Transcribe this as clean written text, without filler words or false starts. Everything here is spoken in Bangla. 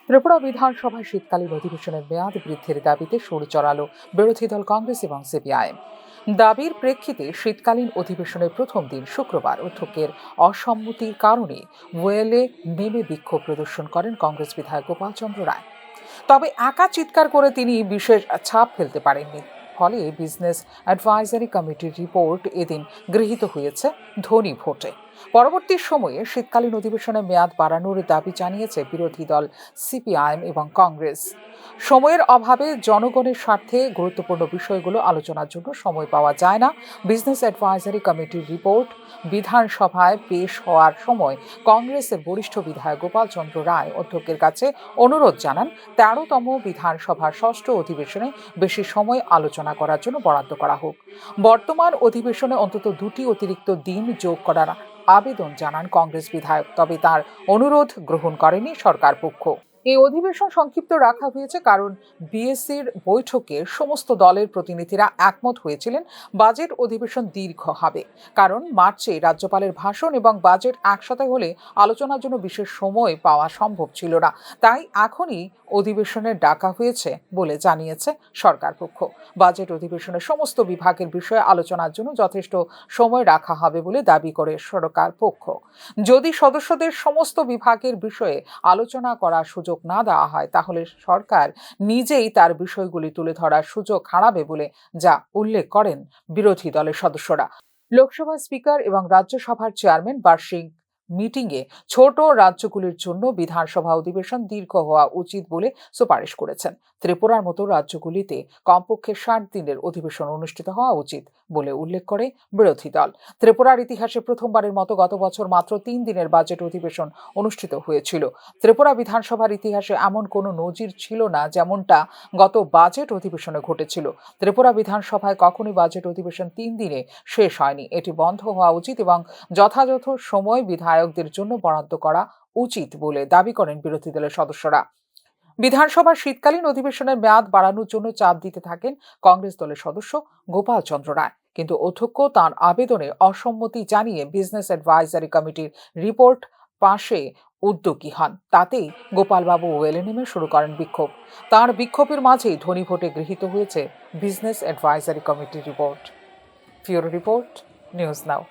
ত্রিপুরা বিধানসভায় শীতকালীন অধিবেশনের মেয়াদ বৃদ্ধির দাবিতে সুর চড়ালো বিরোধী দল কংগ্রেস এবং সিপিআইএম। দাবির প্রেক্ষিতে শীতকালীন অধিবেশনের প্রথম দিন শুক্রবার অধ্যক্ষের অসম্মতির কারণে ওয়েলে নেমে বিক্ষোভ প্রদর্শন করেন কংগ্রেস বিধায়ক গোপাল চন্দ্র রায়। তবে একা চিৎকার করে তিনি বিশেষ ছাপ ফেলতে পারেননি। ফলে বিজনেস অ্যাডভাইজারি কমিটির রিপোর্ট এদিন গৃহীত হয়েছে ধ্বনি ভোটে। পরবর্তী সময়ে শীতকালীন অধিবেশনের মেয়াদ বাড়ানোর দাবি জানিয়েছে বিরোধী দল সিপিআইএম এবং কংগ্রেস। সময়ের অভাবে জনগণের স্বার্থে গুরুত্বপূর্ণ বিষয়গুলো আলোচনার জন্য সময় পাওয়া যায় না। বিজনেস অ্যাডভাইজারি কমিটির রিপোর্ট বিধানসভায় পেশ হওয়ার সময় কংগ্রেসের বরিষ্ঠ বিধায়ক গোপাল চন্দ্র রায় অধ্যক্ষের কাছে অনুরোধ জানান ১৩তম বিধানসভার ষষ্ঠ অধিবেশনে বেশি সময় আলোচনা করার জন্য বরাদ্দ করা হোক। বর্তমান অধিবেশনে অন্তত ২টি অতিরিক্ত দিন যোগ করার আবেদন জানান কংগ্রেস বিধায়ক, তবে তার অনুরোধ গ্রহণ করেনি সরকার পক্ষ। এই অধিবেশন সংক্ষিপ্ত রাখা হয়েছে কারণ বিএসসির বৈঠকে সমস্ত দলের প্রতিনিধিরা একমত হয়েছিলেন বাজেট অধিবেশন দীর্ঘ হবে, কারণ মার্চে রাজ্যপালের ভাষণ এবং বাজেট একসাথে হলে আলোচনার জন্য বিশেষ সময় পাওয়া সম্ভব ছিল না। তাই এখনই অধিবেশনের ডাকা হয়েছে বলে জানিয়েছে সরকার পক্ষ। বাজেট অধিবেশনের সমস্ত বিভাগের বিষয়ে আলোচনার জন্য যথেষ্ট সময় রাখা হবে বলে দাবি করে সরকার পক্ষ। যদি সদস্যদের সমস্ত বিভাগের বিষয়ে আলোচনা করার সুযোগ না দেওয়া হয় তাহলে সরকার নিজেই তার বিষয়গুলি তুলে ধরার সুযোগ হারাবে বলে যা উল্লেখ করেন বিরোধী দলের সদস্যরা। লোকসভা স্পিকার এবং রাজ্যসভার চেয়ারম্যান বার্ষিক মিটিংয়ে ছোট রাজ্যগুলির জন্য বিধানসভা অধিবেশন দীর্ঘ হওয়া উচিত বলে সুপারিশ করেছেন। ত্রিপুরার মতো রাজ্যগুলিতে কমপক্ষে ৬০ দিনের অধিবেশন অনুষ্ঠিত হওয়া উচিত বলে উল্লেখ করে বিরোধী দল। ত্রিপুরার ইতিহাসে প্রথমবারের মতো গত বছর মাত্র ৩ দিনের বাজেট অধিবেশন অনুষ্ঠিত হয়েছিল। ত্রিপুরা বিধানসভার ইতিহাসে এমন কোনো নজির ছিল না যেমনটা গত বাজেট অধিবেশনে ঘটেছিল। ত্রিপুরা বিধানসভায় কখনোই বাজেট অধিবেশন ৩ দিনে শেষ হয়নি। এটি বন্ধ হওয়া উচিত এবং যথাযথ সময় বিধায়কদের জন্য বরাদ্দ করা উচিত বলে দাবি করেন বিরোধী দলের সদস্যরা। বিধানসভার শীতকালীন অধিবেশনের মেয়াদ বাড়ানোর জন্য চাপ দিতে থাকেন কংগ্রেস দলের সদস্য গোপাল চন্দ্র রায়, কিন্তু অধ্যক্ষ তাঁর আবেদনে অসম্মতি জানিয়ে বিজনেস অ্যাডভাইজারি কমিটির রিপোর্ট পাশে উদ্যোগী হন। তাতেই গোপালবাবু ওয়েলে নেমে শুরু করেন বিক্ষোভ। তাঁর বিক্ষোভের মাঝেই ধ্বনি ভোটে গৃহীত হয়েছে বিজনেস অ্যাডভাইজারি কমিটির রিপোর্ট। ফিউরো রিপোর্ট, নিউজ নাও।